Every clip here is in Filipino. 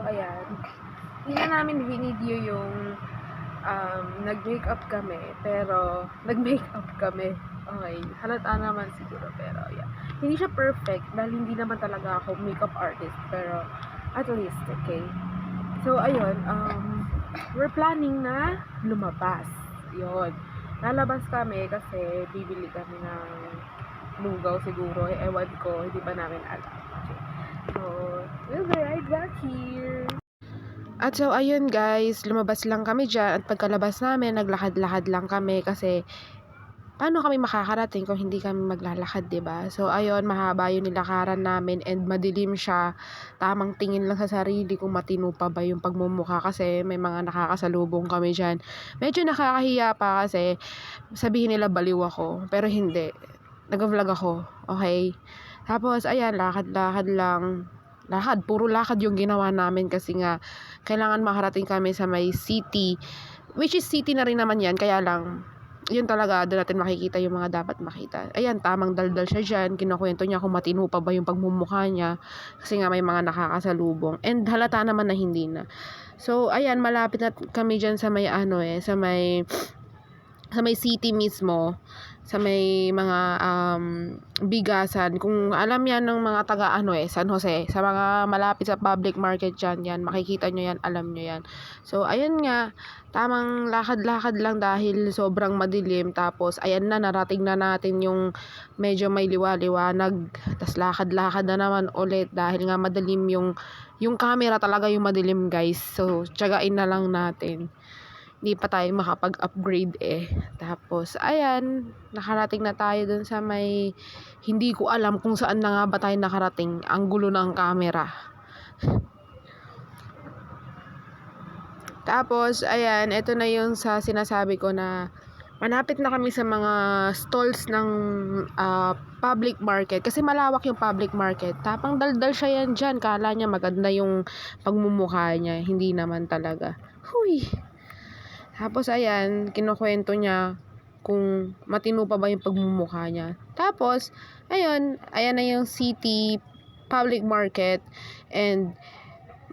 ayan. Hindi na namin video yung nag-makeup kami. Pero, nag-makeup kami. Okay. Halata naman siguro. Pero, yeah. Hindi siya perfect dahil hindi naman talaga ako makeup artist. Pero, at least, okay. So, ayun. We're planning na lumabas. Yun. Lalabas kami kasi bibili kami ng lugaw siguro. Ewan ko. Hindi pa namin alam. Okay. So, we'll be right back here. At so, ayun guys, lumabas lang kami dyan at pagkalabas namin, naglakad-lakad lang kami kasi paano kami makakarating kung hindi kami maglalakad, 'di ba? So, ayun, mahaba yung nilakaran namin and madilim siya. Tamang tingin lang sa sarili kung matino pa ba yung pagmumukha kasi may mga nakakasalubong kami dyan. Medyo nakakahiya pa kasi sabihin nila baliw ako, pero hindi. Nag-vlog ako, okay? Tapos, ayan, lakad-lakad lang. Puro lakad yung ginawa namin kasi nga kailangan makarating kami sa may city, which is city na rin naman yan, kaya lang yun talaga doon natin makikita yung mga dapat makita. Ayan, tamang daldal siya dyan, kinukwento niya kung matino pa ba yung pagmumukha niya kasi nga may mga nakakasalubong and halata naman na hindi na. So ayan, malapit na kami dyan sa may sa may city mismo, sa may mga bigasan. Kung alam yan ng mga taga San Jose, sa mga malapit sa public market dyan, yan, makikita nyo yan, alam nyo yan. So, ayun nga, tamang lakad-lakad lang dahil sobrang madilim. Tapos, ayan na, narating na natin yung medyo may liwa-liwanag. Tapos, lakad-lakad na naman ulit dahil nga madilim yung camera talaga yung madilim, guys. So, tiyagain na lang natin. Hindi pa tayo makapag-upgrade eh. Tapos, ayan, nakarating na tayo dun sa may, hindi ko alam kung saan na nga ba tayo nakarating. Ang gulo ng camera. Tapos, ayan, ito na yung sa sinasabi ko na manapit na kami sa mga stalls ng public market. Kasi malawak yung public market. Tapang daldal siya yan dyan. Kala niya maganda yung pagmumukha niya. Hindi naman talaga. Huy! Tapos, ayan, kinukwento niya kung matino pa ba yung pagmumukha niya. Tapos, ayan na yung city public market and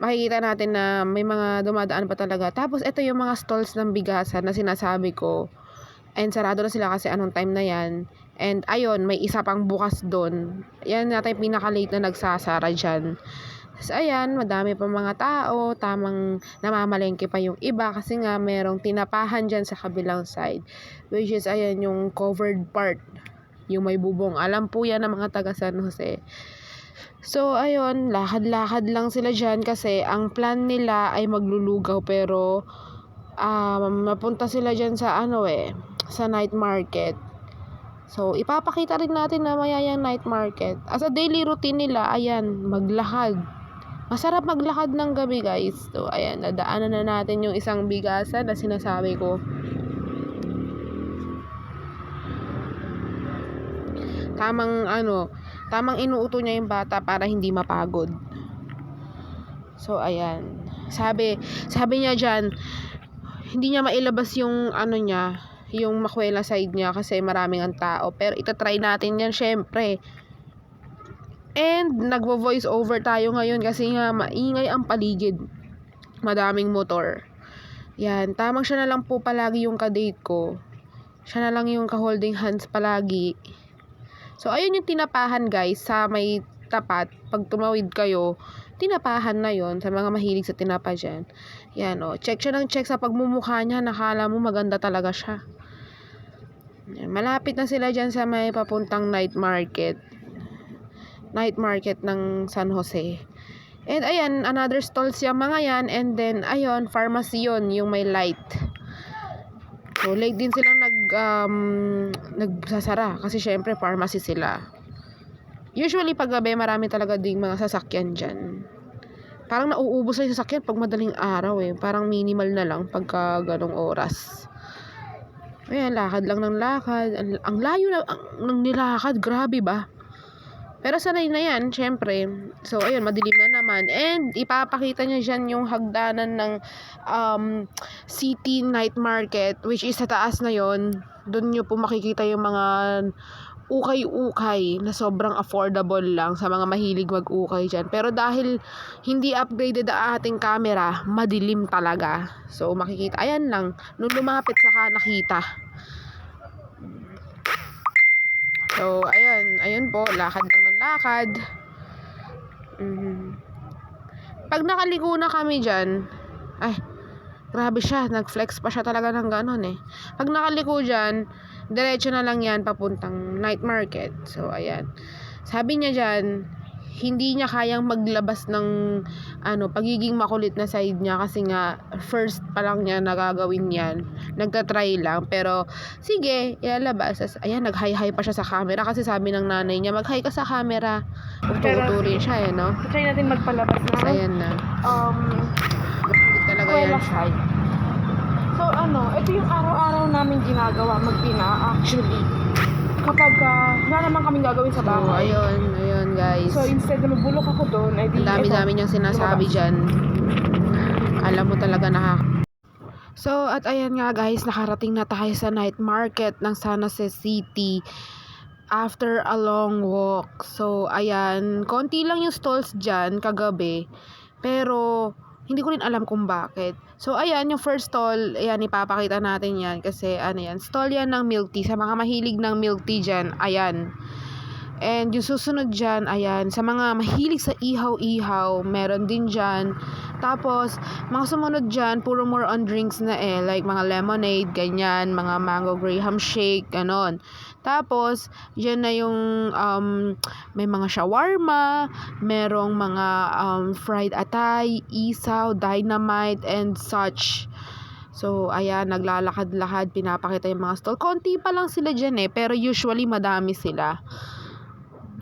makikita natin na may mga dumadaan pa talaga. Tapos, ito yung mga stalls ng bigasan na sinasabi ko. And sarado na sila kasi anong time na yan. And, ayun, may isa pang bukas doon. Yan natin yung pinaka-late na nagsasara dyan. So, ayan, madami pa mga tao, tamang namamalengke pa yung iba kasi nga merong tinapahan dyan sa kabilang side. Which is, ayan, yung covered part, yung may bubong. Alam po yan ng mga taga San Jose. So, ayun, lakad-lakad lang sila dyan kasi ang plan nila ay maglulugaw pero mapunta sila dyan sa sa night market. So, ipapakita rin natin na mayayang night market. As a daily routine nila, ayan, maglakad. Masarap maglakad ng gabi, guys. So, ayan, nadaanan na natin yung isang bigasan na sinasabi ko. Tamang inuuto niya yung bata para hindi mapagod. So, ayan. Sabi niya dyan, hindi niya mailabas yung yung makwela side niya kasi maraming ang tao. Pero itatry natin yan, syempre. And nagvo-voice over tayo ngayon kasi nga maingay ang paligid. Madaming motor. Yan, tamang siya na lang po palagi yung ka-date ko. Siya na lang yung ka-holding hands palagi. So, ayun yung tinapahan, guys, sa may tapat. Pag tumawid kayo, tinapahan na yon sa mga mahilig sa tinapa dyan. Yan, check siya ng check sa pagmumukha niya. Nakala mo maganda talaga siya. Yan, malapit na sila dyan sa may papuntang night market ng San Jose. And ayan, another stalls yung mga yan. And then, ayun, pharmacy yun, yung may light. So, late din silang nagsasara. Kasi syempre, pharmacy sila. Usually, pag gabi, marami talaga ding mga sasakyan dyan. Parang nauubos na yung sasakyan pag madaling araw eh. Parang minimal na lang pagka ganong oras. Ayan, lakad lang ng lakad. Ang layo ng nilakad. Grabe ba? Pero sanay na yan, syempre. So, ayun, madilim na naman. And, ipapakita niya dyan yung hagdanan ng city night market, which is sa taas na yon. Doon nyo po makikita yung mga ukay-ukay na sobrang affordable lang sa mga mahilig mag-ukay dyan. Pero dahil hindi upgraded ang ating camera, madilim talaga. So makikita, ayan lang, nung lumapit saka nakita. So ayun po, lakad lang ng lakad. Pag nakaliko na kami dyan, ay, grabe siya, nag-flex pa siya talaga ng ganon eh. Pag nakaliko dyan, diretso na lang yan papuntang night market. So ayan, sabi niya dyan, hindi niya kayang maglabas ng pagiging makulit na side niya kasi nga first pa lang niya nagagawin yan, nagtatry lang, pero sige, ilalabas. Ayan, nag-hi-hi pa siya sa camera kasi sabi ng nanay niya, mag-hi ka sa camera. Ututurin siya no. Try natin magpalabas na. So, ayan na. Makulit talaga yan siya. So ito yung araw-araw namin ginagawa, magpina actually. Kapag wala naman kaming gagawin sa So, bahay. ayun guys. So instead na magbulok ako doon, ay di Ang dami-dami niyang sinasabi dyan. Alam mo talaga So, at ayan nga guys, nakarating na tayo sa night market ng San Jose City after a long walk. So, ayan, konti lang yung stalls dyan kagabi, pero hindi ko rin alam kung bakit. So, ayan, yung first stall, ayan, ipapakita natin yan kasi, yan, stall yan ng milk tea. Sa mga mahilig ng milk tea dyan, ayan. And yung susunod dyan, ayan, sa mga mahilig sa ihaw-ihaw, meron din dyan. Tapos, mga sumunod dyan, puro more on drinks na like mga lemonade, ganyan, mga mango graham shake, ganon. Tapos, dyan na yung, may mga shawarma, merong mga fried atay, isaw, dynamite, and such. So, ayan, naglalakad-lakad, pinapakita yung mga stall. Konti pa lang sila dyan pero usually madami sila.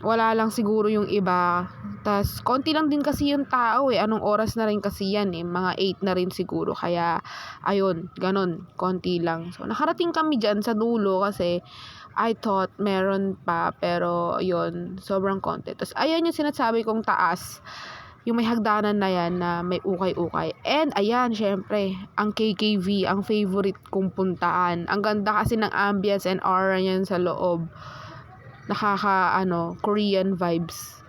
Wala lang siguro yung iba. Tas konti lang din kasi yung tao anong oras na rin kasi yan mga 8 na rin siguro. Kaya ayun, ganon, konti lang. So nakarating kami dyan sa dulo kasi I thought meron pa, pero yun, sobrang konti. Tas ayan yung sinasabi kong taas, yung may hagdanan na yan na may ukay-ukay. And ayan, syempre, ang KKV, ang favorite kong puntaan. Ang ganda kasi ng ambience and aura niyan sa loob. Nakaka Korean vibes.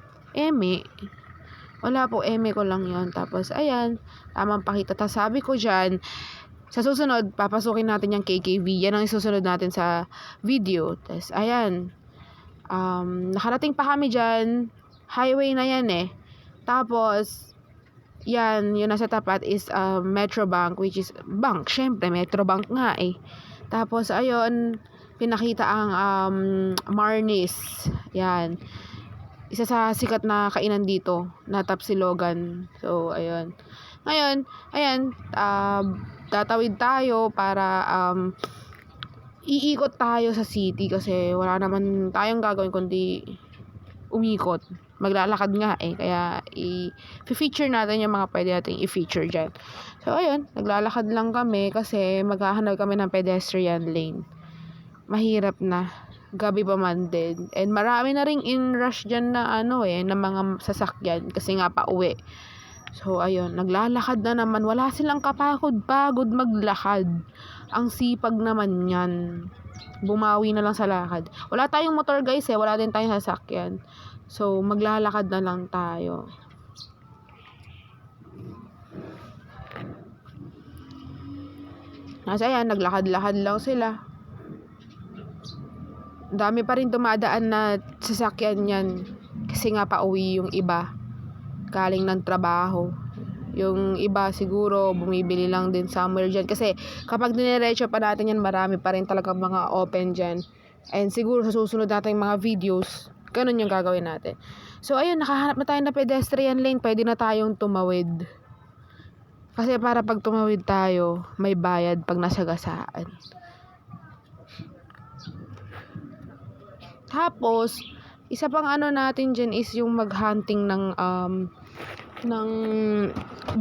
Wala po, ko lang yon. Tapos ayan, tamang pakita. Tapos sabi ko dyan, sa susunod papasukin natin yung KKV. Yan ang isusunod natin sa video. Tapos ayan, nakarating pa kami dyan, highway na yan Tapos yan, yung nasa tapat is Metrobank, which is bank, syempre Metrobank nga Tapos ayun, pinakita ang Marnis. Yan, isa sa sikat na kainan dito na Tapsilogan. So ayun, ngayon ayan, tatawid tayo para iikot tayo sa city kasi wala naman tayong gagawin kundi umikot. Maglalakad nga kaya i-feature natin yung mga pwede nating i-feature dyan. So ayun, naglalakad lang kami kasi maghahanap kami ng pedestrian lane. Mahirap na, gabi pa man din, and marami na ring in rush dyan na na mga sasakyan kasi nga pa uwi. So ayun, naglalakad na naman, wala silang kapagod-pagod maglakad. Ang sipag naman yan, bumawi na lang sa lakad. Wala tayong motor guys wala din tayong sasakyan, so maglalakad na lang tayo. Nasa yan, naglakad-lakad lang sila. Dami pa rin dumadaan na sasakyan yan kasi nga pauwi yung iba galing ng trabaho. Yung iba siguro bumibili lang din somewhere dyan kasi kapag diniretso pa natin yan, marami pa rin talaga mga open dyan. And siguro sa susunod natin mga videos, ganun yung gagawin natin. So ayun, nakahanap na tayo ng pedestrian lane, pwede na tayong tumawid. Kasi para pag tumawid tayo, may bayad pag nasagasaan. Tapos, isa pang natin dyan is yung mag-hunting ng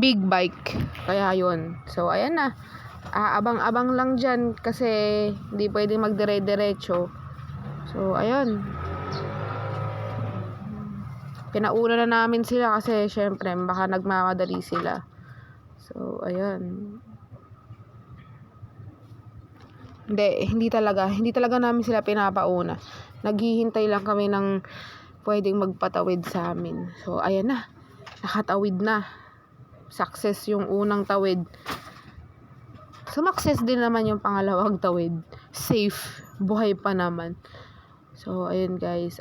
big bike. Kaya yun. So, ayan na. Abang-abang lang dyan kasi hindi pwedeng magdire-diretso. So, ayun. Pinauna na namin sila kasi syempre baka nagmamadali sila. So, ayun. Hindi talaga namin sila pinapauna. Naghihintay lang kami ng pwedeng magpatawid sa amin. So, ayan na. Nakatawid na. Success yung unang tawid. Sumakses din naman yung pangalawang tawid. Safe. Buhay pa naman. So, ayun guys.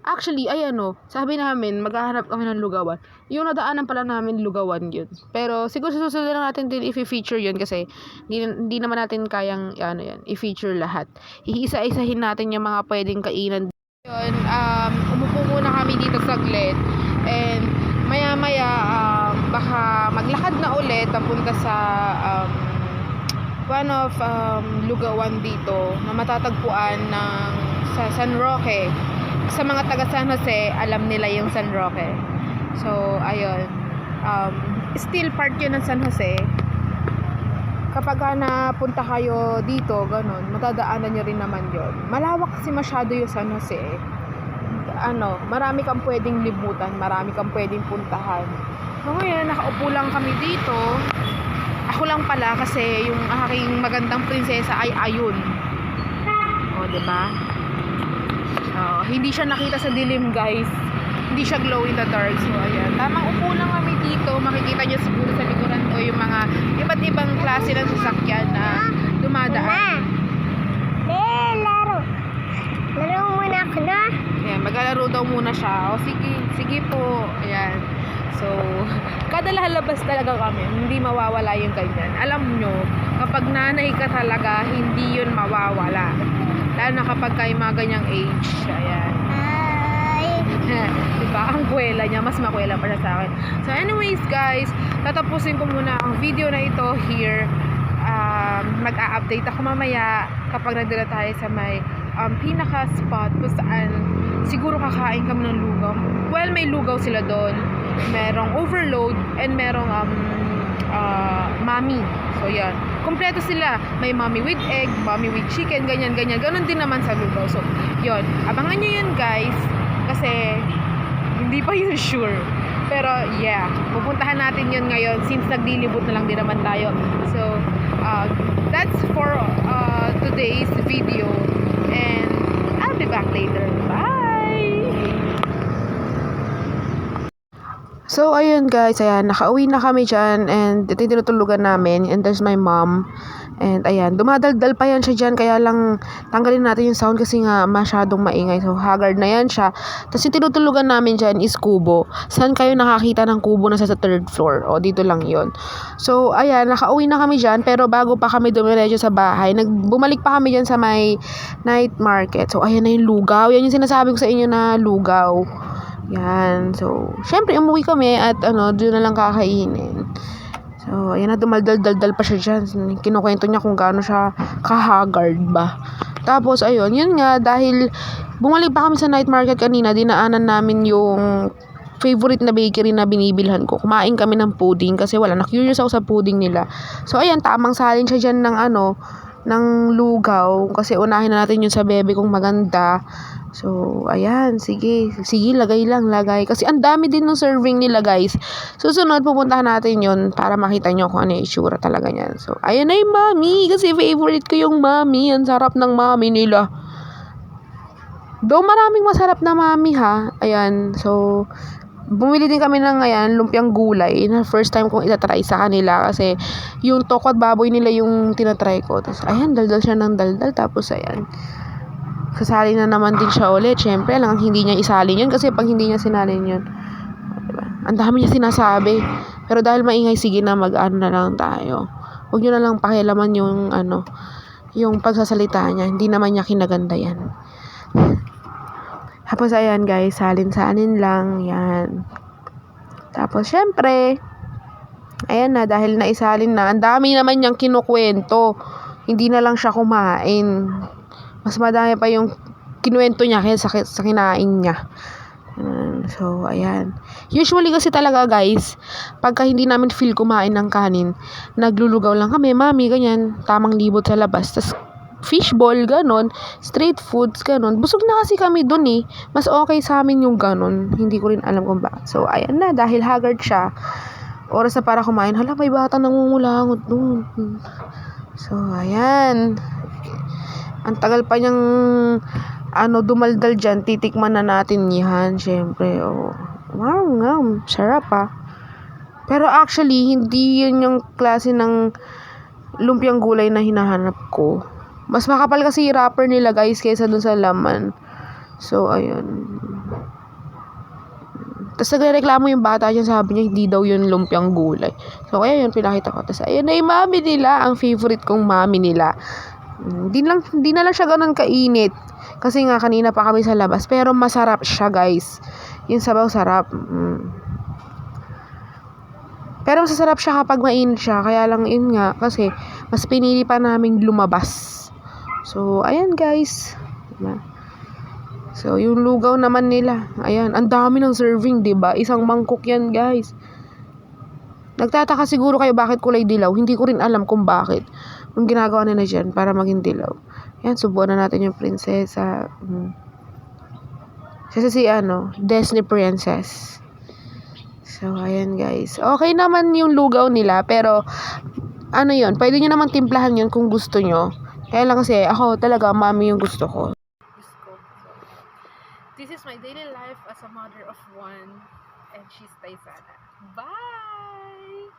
Actually, ayan o. Sabi namin, maghahanap kami ng lugawan. Yung nadaanan pala namin, lugawan yun. Pero, siguro sa susunod lang natin din i-feature yun kasi hindi naman natin kayang, i-feature lahat. Iisa-isahin natin yung mga pwedeng kainan. Yun, umupo muna kami dito saglit. And, maya-maya, baka maglakad na ulit papunta sa, one of lugawan dito na matatagpuan sa San Roque. Sa mga taga San Jose, alam nila yung San Roque. So, ayun. Still part yun ng San Jose. Kapag napunta kayo dito, ganun, matadaanan nyo rin naman yun. Malawak kasi masyado yung San Jose. Marami kang pwedeng libutan, marami kang pwedeng puntahan. So, ngayon, nakaupo lang kami dito. Ako lang pala kasi yung aking magandang prinsesa ay ayun. O, diba? Hindi siya nakita sa dilim, guys. Hindi siya glow in the dark. So, ayan. Tamang upo lang kami dito. Makikita nyo siguro sa likuran ko yung mga iba't ibang klase ng sasakyan na dumadaan. Laro. Laro muna ako na. Ayan, maglalaro daw muna siya. O, sige po. Ayan. So, kada lalabas talaga kami, hindi mawawala yung ganyan. Alam nyo, kapag nanay ka talaga, hindi yun mawawala. Lalo na kapag kayo mga ganyang age. Ayan. Diba? Ang kwela niya. Mas makwela pa siya sa akin. So anyways guys, tatapusin ko muna ang video na ito here. Mag-a-update ako mamaya kapag nandito tayo sa may pinaka-spot kung saan siguro kakain kami ng lugaw. Well, may lugaw sila doon. Merong overload and merong mami. So, yan. Kompleto sila. May mami with egg, mami with chicken, ganyan. Ganon din naman sa lugaw. So, yun. Abangan nyo yun, guys. Kasi, hindi pa yun sure. Pero, yeah. Pupuntahan natin yun ngayon since naglilibot na lang din naman tayo. So, that's for today's video. And, I'll be back later. Bye! So, ayun guys, ayan, nakauwi na kami dyan and ito yung tinutulugan namin and there's my mom and ayan, dumadaldal pa yan siya dyan kaya lang tanggalin natin yung sound kasi nga masyadong maingay, so haggard na yan siya. Tapos yung tinutulugan namin dyan is kubo. Saan kayo nakakita ng kubo na sa third floor? O, dito lang yon. So, ayan, nakauwi na kami dyan pero bago pa kami dumiretso sa bahay, bumalik pa kami dyan sa may night market. So, ayan na yung lugaw. Yan yung sinasabi ko sa inyo na lugaw. Yan. So, syempre, umuwi kami at doon na lang kakainin. So, ayan na, dumaldal-daldal pa siya dyan. Kinukwento niya kung gaano siya kahagard ba. Tapos, ayun, yun nga, dahil bumalik pa kami sa night market kanina, dinaanan namin yung favorite na bakery na binibilhan ko. Kumain kami ng pudding kasi wala, na-curious ako sa pudding nila. So, ayan, tamang salin siya dyan ng ng lugaw kasi unahin na natin yung sa bebe kong maganda. So, ayan, sige, lagay kasi ang dami din ng serving nila, guys. Susunod, pupuntahan natin yun para makita nyo kung ano yung itsura talaga niyan. So, ayan na yung mami, kasi favorite ko yung mami. Ang sarap ng mami nila. Though maraming masarap na mami, ha. Ayan, so, bumili din kami ng lumpiang gulay na first time kong itatry sa kanila kasi yung tokwa at baboy nila yung tinatry ko. Tapos, ayan, daldal siya ng daldal. Tapos, ayan, sasali na naman din siya ulit. Syempre, lang hindi niya isalin yun kasi pag hindi niya sinalin yun, diba? Ang dami niya sinasabi. Pero dahil maingay, sige na, na lang tayo. Huwag nyo na lang pakialaman yung yung pagsasalita niya. Hindi naman niya kinaganda yan. Tapos, ayan guys, salin-salin lang. Yan. Tapos, syempre, ayan na, dahil naisalin na, ang dami naman niyang kinukwento. Hindi na lang siya kumain. Mas madami pa yung kinuwento niya kaysa sa kinain niya. So, ayan. Usually kasi talaga, guys, pagka hindi namin feel kumain ng kanin, naglulugaw lang kami, mami, ganyan, tamang libot sa labas. Tapos, fishball, ganon, street foods, ganon. Busog na kasi kami dun eh. Mas okay sa amin yung ganon. Hindi ko rin alam kung bakit. So, ayan na, dahil haggard siya, oras na para kumain. Hala, may bata nangungulangot dun. So, ayan. Ang tagal pa niyang dumaldal dyan. Titikman na natin yan, syempre. Oh. Wow, sarap Pero actually, hindi yun yung klase ng lumpiang gulay na hinahanap ko. Mas makapal kasi yung wrapper nila, guys, kaysa dun sa laman. So, ayun. Tapos nagreklamo yung bata dyan, sabi niya, hindi daw yun lumpiang gulay. So, kaya yun, pinakita ko. Tapos, ayun na yung mami nila, ang favorite kong mami nila. Hindi na lang siya ganun kainit. Kasi nga, kanina pa kami sa labas. Pero masarap siya, guys. Yung sabaw, sarap. Pero masasarap siya kapag mainit siya. Kaya lang, yun nga, kasi mas pinili pa naming lumabas. So, ayan, guys. Diba? So, yung lugaw naman nila. Ayan, ang dami ng serving, 'di ba? Isang mangkok 'yan, guys. Nagtataka siguro kayo bakit kulay dilaw. Hindi ko rin alam kung bakit. Yung ginagawa nila diyan para maging dilaw. Ayan, subuan na natin yung prinsesa. Kasi si Disney Princess. So, ayan, guys. Okay naman yung lugaw nila, pero yun, pwede nyo naman timplahan yun kung gusto nyo. Kaya lang kasi, ako talaga, mami yung gusto ko. This is my daily life as a mother of one, and she's Taysana. Bye!